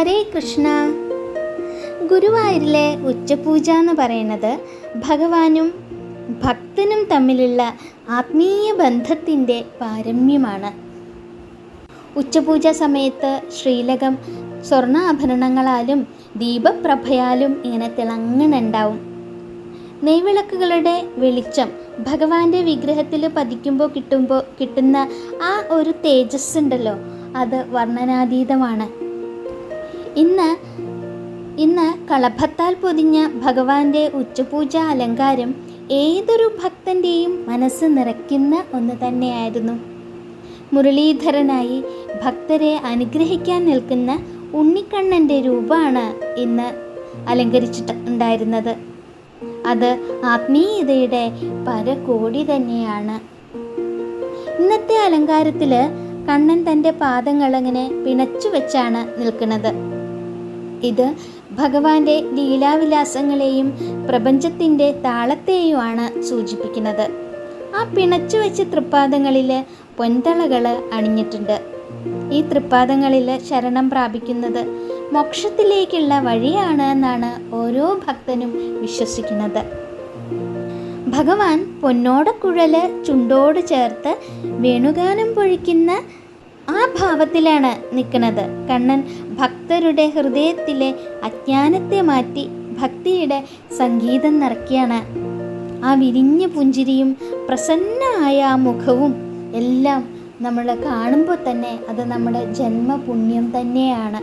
ഹരേ കൃഷ്ണ. ഗുരുവായൂരിലെ ഉച്ചപൂജ എന്ന് പറയുന്നത് ഭഗവാനും ഭക്തനും തമ്മിലുള്ള ആത്മീയ ബന്ധത്തിൻ്റെ പാരമ്യമാണ്. ഉച്ചപൂജ സമയത്ത് ശ്രീലകം സ്വർണ്ണാഭരണങ്ങളാലും ദീപപ്രഭയാലും ഇങ്ങനെ തിളങ്ങുന്നുണ്ടാവും. നെയ്വിളക്കുകളുടെ വെളിച്ചം ഭഗവാന്റെ വിഗ്രഹത്തിൽ പതിക്കുമ്പോൾ കിട്ടുന്ന ആ ഒരു തേജസ് ഉണ്ടല്ലോ, അത് വർണ്ണനാതീതമാണ്. ഇന്ന് കളഭത്താൽ പൊതിഞ്ഞ ഭഗവാന്റെ ഉച്ചപൂജ അലങ്കാരം ഏതൊരു ഭക്തൻ്റെയും മനസ്സ് നിറയ്ക്കുന്ന ഒന്ന് തന്നെയായിരുന്നു. മുരളീധരനായി ഭക്തരെ അനുഗ്രഹിക്കാൻ നിൽക്കുന്ന ഉണ്ണിക്കണ്ണൻ്റെ രൂപമാണ് ഇന്ന് അലങ്കരിച്ചിട്ടുണ്ടായിരുന്നത്. അത് ആത്മീയതയുടെ പരകോടി തന്നെയാണ്. ഇന്നത്തെ അലങ്കാരത്തിൽ കണ്ണൻ തൻ്റെ പാദങ്ങളങ്ങനെ പിണച്ചു വെച്ചാണ് നിൽക്കുന്നത്. ഇത് ഭഗവാന്റെ ലീലാവിലാസങ്ങളെയും പ്രപഞ്ചത്തിൻ്റെ താളത്തെയുമാണ് സൂചിപ്പിക്കുന്നത്. ആ പിണച്ചു വെച്ച തൃപ്പാദങ്ങളിൽ പൊൻതളകൾ അണിഞ്ഞിട്ടുണ്ട്. ഈ തൃപ്പാദങ്ങളിൽ ശരണം പ്രാപിക്കുന്നത് മോക്ഷത്തിലേക്കുള്ള വഴിയാണ് എന്നാണ് ഓരോ ഭക്തനും വിശ്വസിക്കുന്നത്. ഭഗവാൻ പൊന്നോടക്കുഴൽ ചുണ്ടോട് ചേർത്ത് വേണുഗാനം പൊഴിക്കുന്ന ആ ഭാവത്തിലാണ് നിൽക്കുന്നത്. കണ്ണൻ ഭക്തരുടെ ഹൃദയത്തിലെ അജ്ഞാനത്തെ മാറ്റി ഭക്തിയുടെ സംഗീതം നിറയ്ക്കുകയാണ്. ആ വിരിഞ്ഞ പുഞ്ചിരിയും പ്രസന്നമായ ആ മുഖവും എല്ലാം നമ്മൾ കാണുമ്പോൾ തന്നെ അത് നമ്മുടെ ജന്മപുണ്യം തന്നെയാണ്.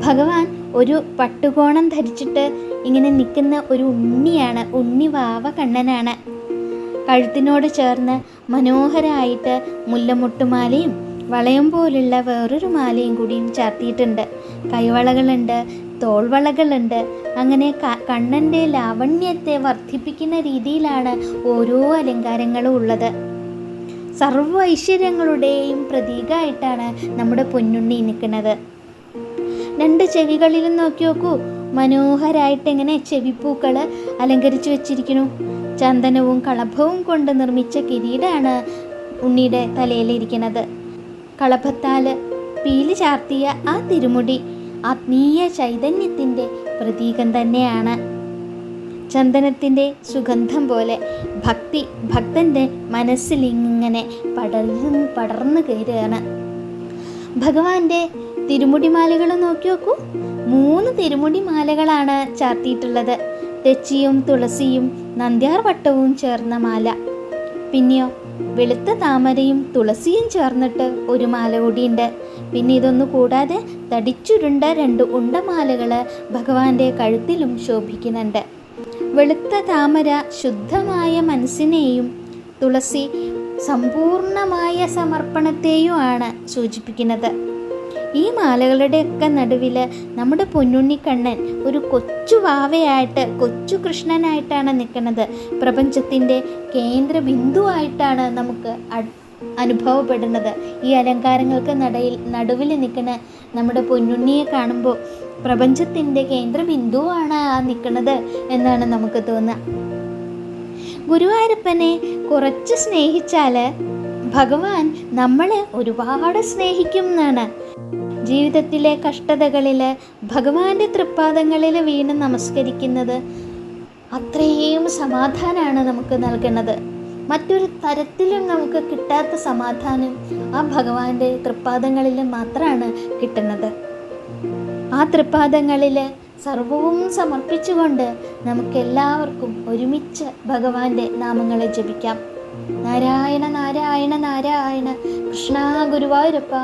ഭഗവാൻ ഒരു പട്ടുകോണം ധരിച്ചിട്ട് ഇങ്ങനെ നിൽക്കുന്ന ഒരു ഉണ്ണിയാണ്, ഉണ്ണിവാവ കണ്ണനാണ്. കഴുത്തിനോട് ചേർന്ന് മനോഹരമായിട്ട് മുല്ലമുട്ടുമാലയും വളയം പോലുള്ള വേറൊരു മാലയും കൂടിയും ചാർത്തിയിട്ടുണ്ട്. കൈവളകളുണ്ട്, തോൾവളകളുണ്ട്. അങ്ങനെ കണ്ണൻ്റെ ലാവണ്യത്തെ വർദ്ധിപ്പിക്കുന്ന രീതിയിലാണ് ഓരോ അലങ്കാരങ്ങളും ഉള്ളത്. സർവ്വ ഐശ്വര്യങ്ങളുടെയും പ്രതീകമായിട്ടാണ് നമ്മുടെ പൊന്നുണ്ണി നിൽക്കുന്നത്. രണ്ട് ചെവികളിലും നോക്കി നോക്കൂ, മനോഹരമായിട്ട് ഇങ്ങനെ ചെവിപ്പൂക്കൾ അലങ്കരിച്ചു വെച്ചിരിക്കുന്നു. ചന്ദനവും കളഭവും കൊണ്ട് നിർമ്മിച്ച കിരീടമാണ് ഉണ്ണിയുടെ തലയിലിരിക്കുന്നത്. കളഭത്താൽ പീലി ചാർത്തിയ ആ തിരുമുടി ആത്മീയ ചൈതന്യത്തിൻ്റെ പ്രതീകം തന്നെയാണ്. ചന്ദനത്തിൻ്റെ സുഗന്ധം പോലെ ഭക്തൻ്റെ മനസ്സിൽ ഇങ്ങനെ പടർന്നു കയറുകയാണ്. ഭഗവാന്റെ തിരുമുടിമാലകൾ നോക്കി നോക്കൂ, 3 തിരുമുടിമാലകളാണ് ചാർത്തിയിട്ടുള്ളത്. തെച്ചിയും തുളസിയും നന്ദ്യാർ വട്ടവും ചേർന്ന മാല. പിന്നെയോ വെളുത്ത താമരയും തുളസിയും ചേർന്നിട്ട് ഒരു മാല കൂടിയുണ്ട്. പിന്നെ ഇതൊന്നു കൂടാതെ തടിച്ചുരുണ്ട 2 ഉണ്ടമാലകൾ ഭഗവാന്റെ കഴുത്തിലും ശോഭിക്കുന്നുണ്ട്. വെളുത്ത താമര ശുദ്ധമായ മനസ്സിനെയും തുളസി സമ്പൂർണമായ സമർപ്പണത്തെയുമാണ് സൂചിപ്പിക്കുന്നത്. ഈ മാലകളുടെയൊക്കെ നടുവിൽ നമ്മുടെ പൊന്നുണ്ണിക്കണ്ണൻ ഒരു കൊച്ചു വാവയായിട്ട്, കൊച്ചു കൃഷ്ണനായിട്ടാണ് നിൽക്കുന്നത്. പ്രപഞ്ചത്തിൻ്റെ കേന്ദ്ര ബിന്ദുവായിട്ടാണ് നമുക്ക് അനുഭവപ്പെടുന്നത്. ഈ അലങ്കാരങ്ങൾക്ക് നടുവിൽ നിൽക്കുന്ന നമ്മുടെ പൊന്നുണ്ണിയെ കാണുമ്പോൾ പ്രപഞ്ചത്തിൻ്റെ കേന്ദ്ര ബിന്ദുവാണ് ആ നിൽക്കുന്നത് എന്നാണ് നമുക്ക് തോന്നുക. ഗുരുവായൂരപ്പനെ കുറച്ച് സ്നേഹിച്ചാൽ ഭഗവാൻ നമ്മളെ ഒരുപാട് സ്നേഹിക്കും എന്നാണ്. ജീവിതത്തിലെ കഷ്ടതകളിൽ ഭഗവാന്റെ തൃപ്പാദങ്ങളിൽ വീണ് നമസ്കരിക്കുന്നത് അത്രയും സമാധാനമാണ് നമുക്ക് നൽകുന്നത്. മറ്റൊരു തരത്തിലും നമുക്ക് കിട്ടാത്ത സമാധാനം ആ ഭഗവാന്റെ തൃപ്പാദങ്ങളിൽ മാത്രമാണ് കിട്ടുന്നത്. ആ തൃപ്പാദങ്ങളിൽ സർവവും സമർപ്പിച്ചുകൊണ്ട് നമുക്കെല്ലാവർക്കും ഒരുമിച്ച് ഭഗവാന്റെ നാമങ്ങളെ ജപിക്കാം. നാരായണ നാരായണ നാരായണ, കൃഷ്ണ ഗുരുവായൂരപ്പ.